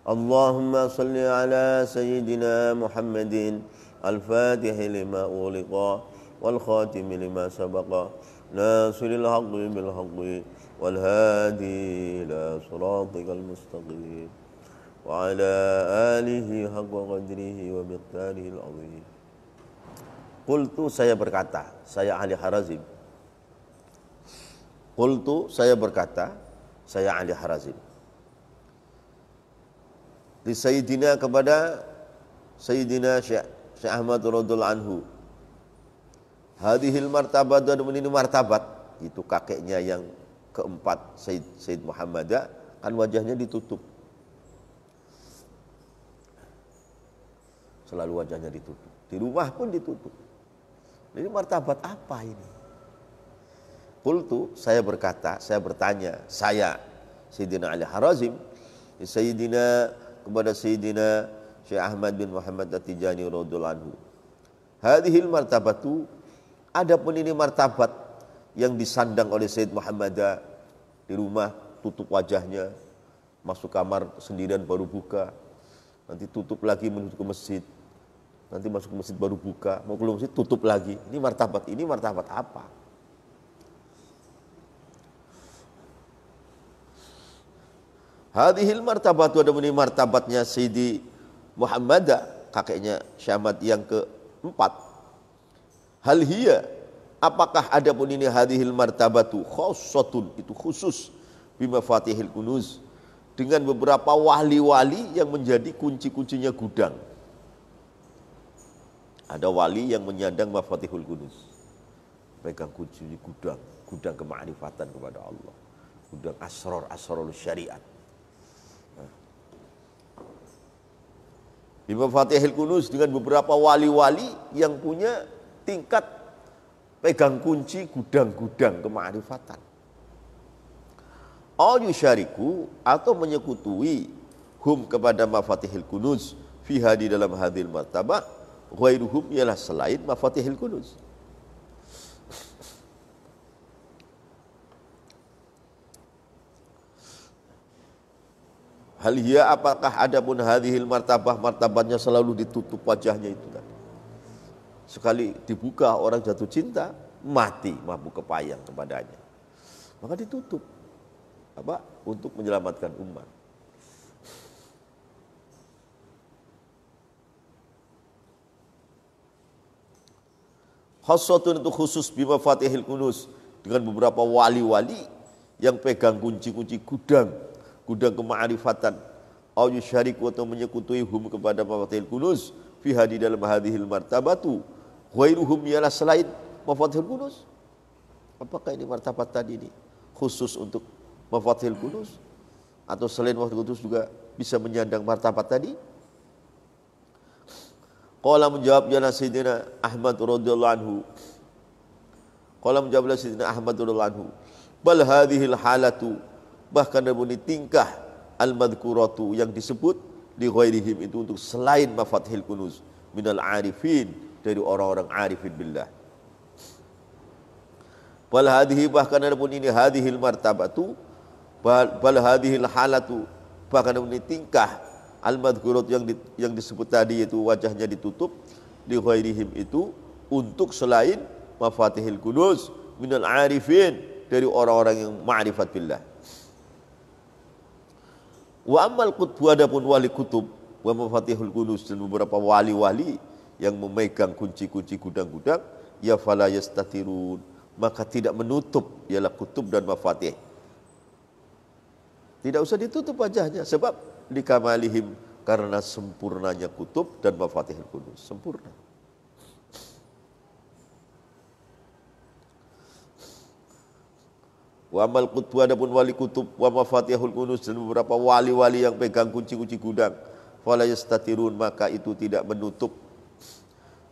Allahumma salli ala sayyidina Muhammadin al-fatihi lima uliqa wal khatimi lima sabaqa nasiril haqqi bil haqqi wal hadi ila siratikal mustaqim wa ala alihi haqqa qadrihi wa miqdarihi al-azim. Qultu, saya berkata, saya Ali Harazim. Qultu, saya berkata, saya Ali Harazim. Di Sayyidina, kepada Sayyidina Syekh Ahmad radhiyallahu anhu. Hadhil martabat, dan ini martabat, itu kakeknya yang keempat, Sayyid Muhammad, kan wajahnya ditutup. Selalu wajahnya ditutup. Di rumah pun ditutup. Ini martabat apa ini? Qultu, saya berkata, saya bertanya, saya Sayyidina Ali Harazim, Sayyidina, kepada Sayyidina Syekh Ahmad bin Muhammad At-Tijani radhiyallahu anhu. Hadhil martabatu, adapun ini martabat yang disandang oleh Sayyid Muhammad di rumah, tutup wajahnya, masuk kamar sendirian baru buka, nanti tutup lagi menuju ke masjid, nanti masuk ke masjid baru buka, mau keluar masjid tutup lagi. Ini martabat apa? Hadhil martabatu, ada ini martabatnya Sayyidi Muhammad, kakeknya Syamad yang keempat. Hal hiya, apakah ada pun ini hadhil martabatu khassatun, itu khusus bima fatihil kunuz, dengan beberapa wali-wali yang menjadi kunci-kuncinya gudang. Ada wali yang menyandang mafatihul kunuz, pegang kunci gudang, gudang kemakrifatan kepada Allah, gudang asrarul syariat. Di mafatihul kunuz, dengan beberapa wali-wali yang punya tingkat pegang kunci gudang-gudang kemakrifatan. Au yusyariku, atau menyekutui hum kepada mafatihul kunuz fiha, di dalam hadil martabah, ghairuhum, ialah selain mafatihul kunuz. Hal hiya, apakah ada pun hadhil martabah, martabatnya selalu ditutup wajahnya itu tadi. Sekali dibuka orang jatuh cinta, mati mabuk kepayang kepadanya, maka ditutup. Apa? Untuk menyelamatkan umat. Khassatun, itu khusus bima fatihil kunuz, dengan beberapa wali-wali yang pegang kunci-kunci gudang kema'rifatan. Au yusyariku, atau menyekutui hum kepada mafatihil kunuz fiha, di dalam hadhil martabatu ghairuhum, ialah selain mafatihil kunuz. Apakah ini martabat tadi ini khusus untuk mafatihil kunuz, atau selain mafatihil kunuz juga bisa menyandang martabat tadi? Qala, menjawab jana Sayyidina Ahmad radhiyallahu anhu. Qala, menjawab Sayyidina Ahmad radhiyallahu anhu, bal hadhil halatu, bahkan ini tingkah al-madhkuratu, yang disebut di ghairihim, itu untuk selain mafatihil kunuz, minal arifin, dari orang-orang arifin billah. Bal hadhihi, bahkan adapun ini hadhil martabatu, bal hadhil halatu, bahkan ini tingkah al-madhkurat yang disebut tadi, yaitu wajahnya ditutup, di ghairihim, itu untuk selain mafatihil kunuz, minal arifin, dari orang-orang yang ma'rifat billah. Wa ammal qutbu, adapun wali kutub, wa mafatihul kunuz, dan beberapa wali-wali yang memegang kunci-kunci gudang-gudang, ya fala yastatirun, maka tidak menutup, ialah kutub dan mafatih. Tidak usah ditutup wajahnya, sebab likamalihim, karena sempurnanya kutub dan mafatihul kunuz, sempurna. Wa amal qutbu, adapun wali kutub, wa mafatihul kunuz, dan beberapa wali-wali yang pegang kunci-kunci gudang, fala yastatirun, maka itu tidak menutup,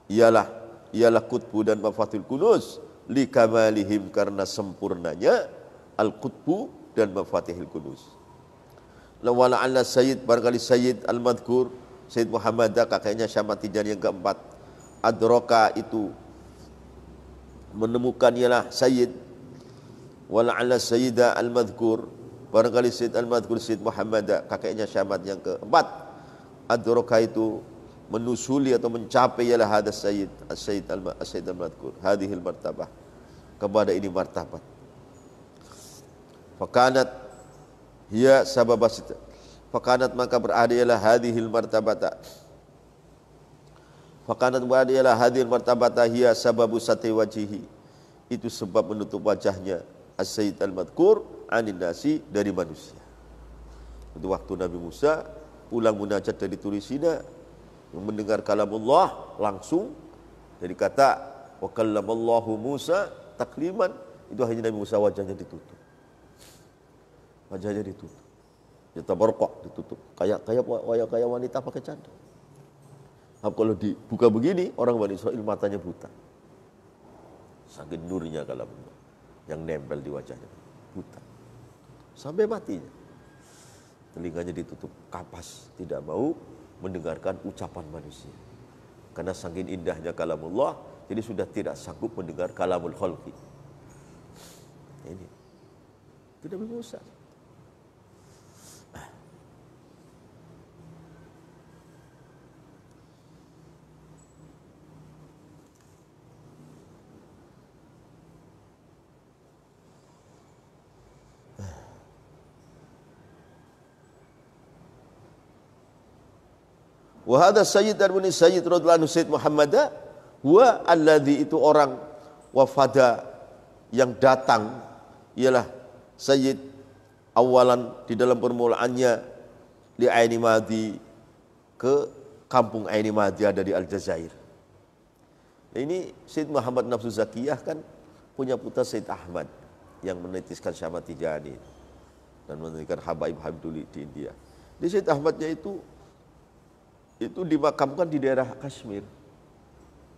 ialah kutbu dan mafatihul kunuz, li kamalihim, karena sempurnanya al qutbu dan mafatihul kunuz. Lawala ala sayyid, barangkali sayyid al-madhkur, Sayyid Muhammad, kakeknya Syamad Tijani yang keempat, adroka, itu menemukan, ialah sayyid, wala ala sayyida al-madhkur, Barangkali Sayyid Al-Madhkur Sayyid Muhammad, kakeknya Syahmat yang keempat, adraka itu menusuli atau mencapai ialah hadas Sayyid Al-Madhkur hadhil martabah, kepada ini martabat. Fakanat hiya sababasita, fakanat maka berada ialah hadhil martabata, fakanat berada ialah hadhil martabata hiya sababu sati wajihi, itu sebab menutup wajahnya As-Sayyid Al-Madhkur anin nasi, dari manusia. Itu waktu Nabi Musa pulang munajat dari Turisina, mendengar kalamullah langsung dari kata wa kallamallahu Musa takliman, itu hanya Nabi Musa wajahnya ditutup. Wajahnya ditutup. Ya tabarqaq, ditutup. Kayak wanita pakai cadar. Kalau dibuka begini, orang Bani Israil matanya buta. Saking nurnya kalamullah yang nempel di wajahnya, buta. Sampai matinya. Telinganya ditutup kapas, tidak mau mendengarkan ucapan manusia. Karena saking indahnya kalamullah, jadi sudah tidak sanggup mendengar kalamul khalqi. Ini itu Nabi Musa. Wa hadha sayyid al-muni sayyid radhiyallahu anhu Sayyid Muhammad huwa alladhi, itu orang wafada yang datang, ialah sayyid awalan di dalam permulaannya di Aini Madi, ke kampung Aini Madi ada di Aljazair. Ini Sayyid Muhammad Nafsu Zakiyah kan punya putra Sayyid Ahmad yang menitiskan Syamah Tijani dan menitiskan Habaib dulu di India. Di Sayyid Ahmadnya itu dimakamkan di daerah Kashmir,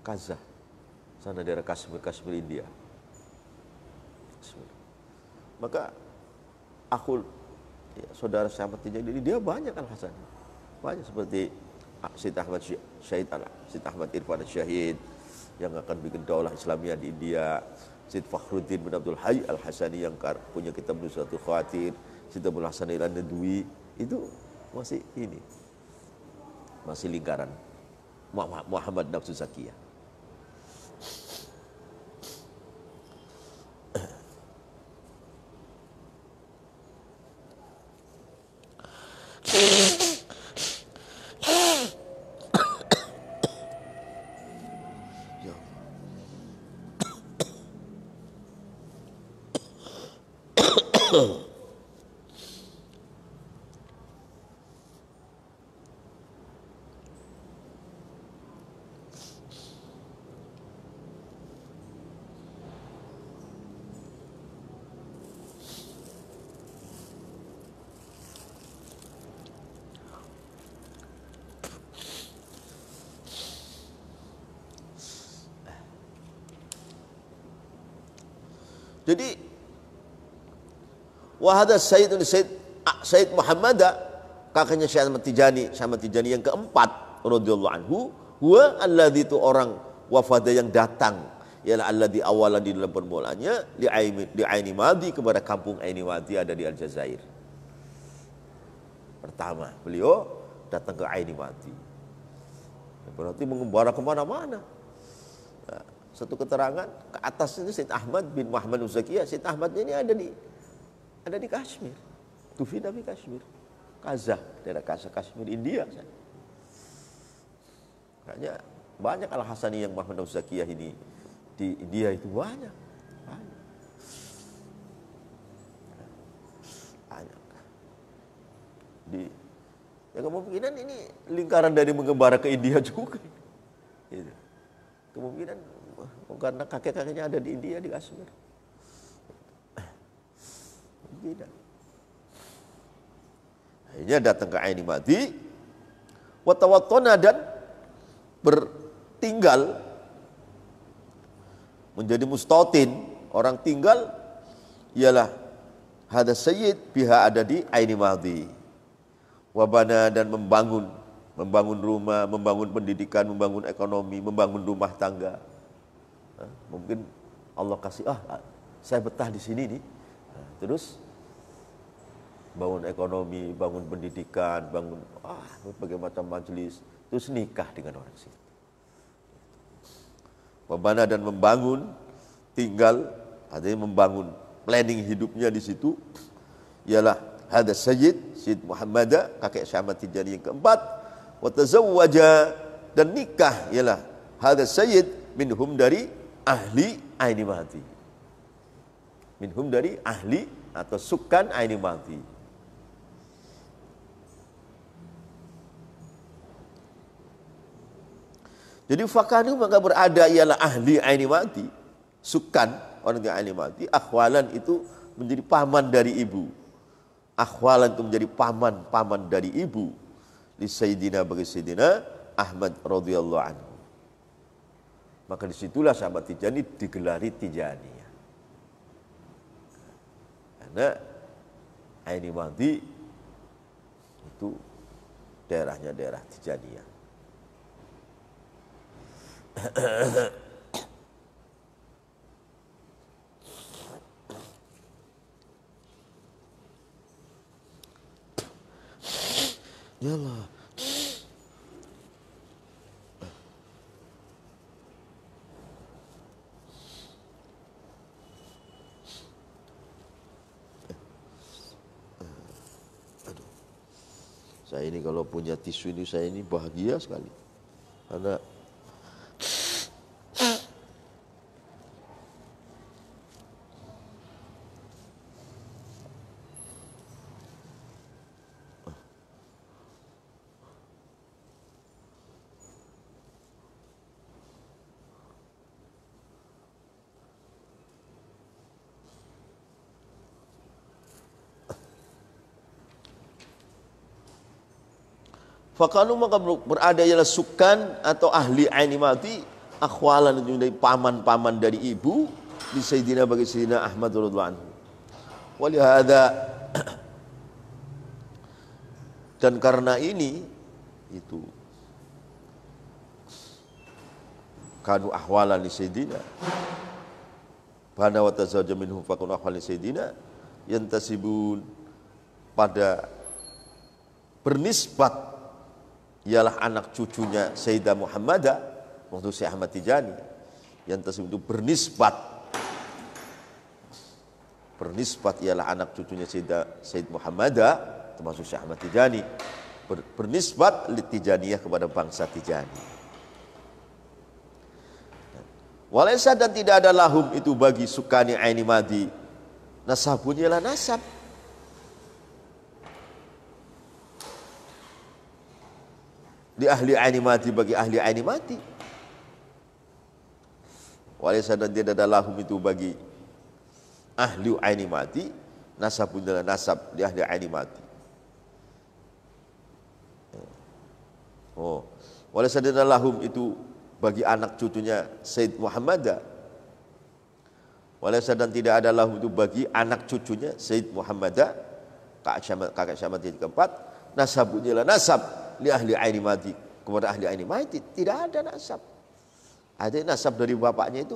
Kazah, sana daerah Kashmir India. Kashmir. Maka aku, ya, saudara Syamah Tijani, dia banyak Al-Hasan, banyak seperti Sayyid Ahmad Syahid, Sayyid Ahmad Irfan Syahid yang akan bikin daulah Islamiyah di India, Sayyid Fakhruddin bin Abdul Hayy Al-Hasani yang punya kitab Nusratul Khawatir, Sayyid Abdul Hasan Al-Nadwi, itu masih ini. Masih lingkaran Muhammad Nafsu Zakiyah. Jadi wahada Sayyid Muhammad, kakaknya Syekh Ahmad Tijani yang keempat radhiyallahu anhu, huwa alladzi, itu orang wafada yang datang, ialah alladzi awalan di dalam permulaannya di Aini Madi, kepada kampung Aini Madi ada di Aljazair. Pertama beliau datang ke Aini Madi, berarti mengembara kemana-mana. Nah, satu keterangan ke atas itu Sayyid Ahmad bin Muhammad Zakiyah. Sayyid Ahmad ini ada di Kashmir, Tufida di Kashmir, Kazah, daerah Kashmir India. Makanya banyak Al-Hasani yang Muhammad Zakiyah ini di India itu banyak. Ya kemungkinan ini lingkaran dari mengembara ke India juga. Gitu. Kemungkinan karena kakek-kakeknya ada di India, di Kashmir. Tidak. Akhirnya datang ke Aini Madi, watawattona, dan bertinggal menjadi mustautin, orang tinggal, ialah hada sayyid biha, ada di Aini Madi. Wabana, dan membangun rumah, membangun pendidikan, membangun ekonomi, membangun rumah tangga. Mungkin Allah kasih, saya betah di sini nih. Terus bangun ekonomi, bangun pendidikan, bangun berbagai macam majelis, terus nikah dengan orang situ. Membana dan membangun, tinggal, artinya membangun planning hidupnya di situ, ialah hadza Sayyid Muhammad, kakek Syekh Ahmad Tijani yang keempat, wa tazawwaja, dan nikah ialah hadza Sayyid minhum, dari ahli Aini Mati. Minhum, dari ahli atau sukan Aini Mati. Jadi fakanu maka berada ialah ahli Aini Mati, sukan orang yang Aini Mati, akhwalan itu menjadi paman dari ibu. Akhwalan itu menjadi paman dari ibu. Li Sayyidina, bagi Sayyidina Ahmad radhiyallahu anhu. Maka disitulah sahabat Tijani digelari Tijaniyah. Karena Aini Mati itu daerahnya daerah Tijaniyah. Yalah. Aduh. Saya ini kalau punya tisu ini, saya ini bahagia sekali. Karena fakanu maka berada ialah sukan atau ahli Aini Mati, akhwalan itu dari paman dari ibu, di Sayyidina, bagi Sayyidina Ahmad radhiyallahu anhu. Walihada, dan karena ini itu kanu ahwalan li Sayyidina, bana wa tazawwaja minhum fakanu ahwalan li Sayyidina, yantasibun, pada bernisbat ialah anak cucunya Sayyidah Muhammadah, waktu Syekh Ahmad Tijani, yang tersebut itu bernisbat ialah anak cucunya Sayyid Muhammadah, termasuk Syekh Ahmad Tijani, bernisbat li Tijaniyah, kepada bangsa Tijani. Walaysa, dan tidak ada lahum itu bagi sukani Aini Mati, nasabun ialah nasab. Di ahli Aini Mati, bagi ahli Aini Mati. Walaysa, dan tidak ada lahum itu bagi ahli Aini Mati, nasabun adalah nasab di ahli Aini Mati. Walaysa, dan tidak ada lahum itu bagi anak cucunya Sayyid Muhammadah. Walaysa, dan tidak ada lahum itu bagi anak cucunya Sayyid Muhammadah, kakek Syekh Ahmad yang keempat, nasabun adalah nasab li ahli Aini Mati, kepada ahli Aini Mati. Tidak ada nasab. Ada nasab dari bapaknya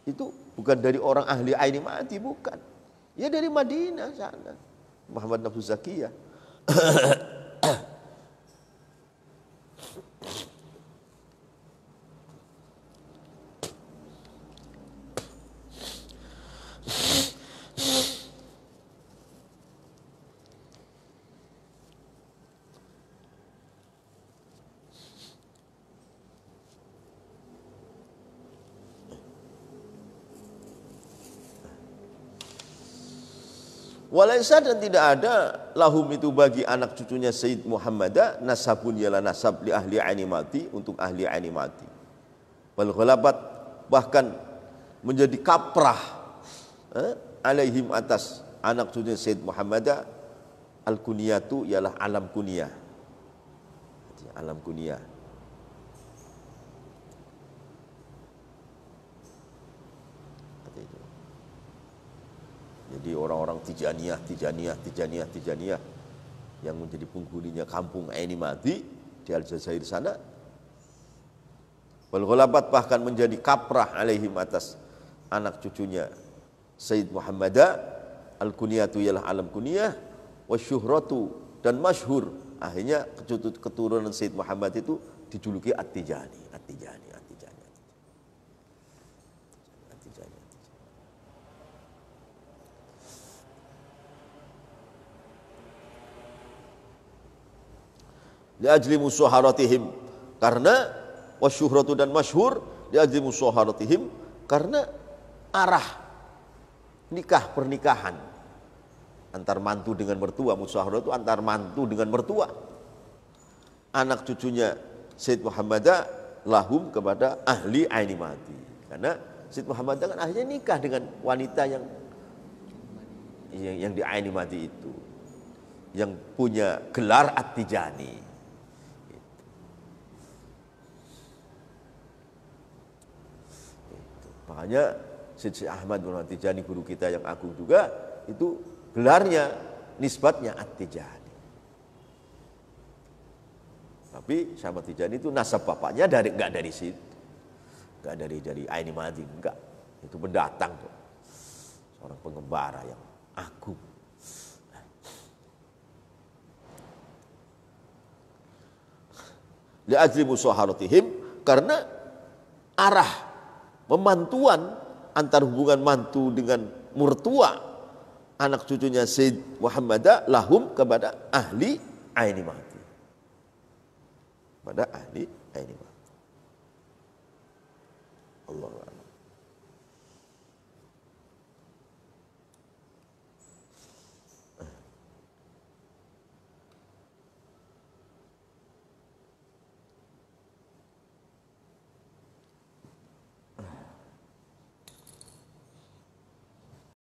itu bukan dari orang ahli Aini Mati, bukan. Ya dari Madinah sana, Muhammad Nafsu Zakiyah. Walaysa, dan tidak ada lahum itu bagi anak cucunya Sayyid Muhammadah, nasabun ialah nasab li ahli Aini Mati, untuk ahli Aini Mati. Wal ghalabat, bahkan menjadi kaprah alaihim, atas anak cucunya Sayyid Muhammadah, al kuniyatu ialah alam kuniyah. Alam kuniyah. Jadi orang-orang Tijaniyah yang menjadi penghuninya kampung Aini Mati di Aljazair sana. Wal ghalabat, bahkan menjadi kaprah alaihim, atas anak cucunya Sayyid Muhammadah, al kuniyatu ialah alam kuniyah, wasyuhratu dan masyhur. Akhirnya keturunan Sayyid Muhammad itu dijuluki At-Tijani. Liajli musaharatihim, karena wasyuhratu dan masyhur, liajli musaharatihim, karena arah nikah pernikahan antar mantu dengan mertua. Musyawarah itu antar mantu dengan mertua. Anak cucunya Sayyid Muhammad lahum kepada ahli aini mati. Karena Sayyid Muhammad kan akhirnya nikah dengan wanita yang di aini mati itu, yang punya gelar At-Tijani. Makanya Syekh Ahmad bin At-Tijani, guru kita yang agung juga, itu gelarnya, nisbatnya At-Tijani. Tapi Syekh Ahmad Tijani itu nasab bapaknya enggak dari situ, enggak dari Aini Madi, enggak. Itu pendatang tuh, seorang pengembara yang agung. Li'ajli musaharatihim, karena arah pemantuan antar hubungan mantu dengan mertua anak cucunya Sayyid Muhammad lahum kepada ahli aini mati. Pada ahli aini mati. Allah.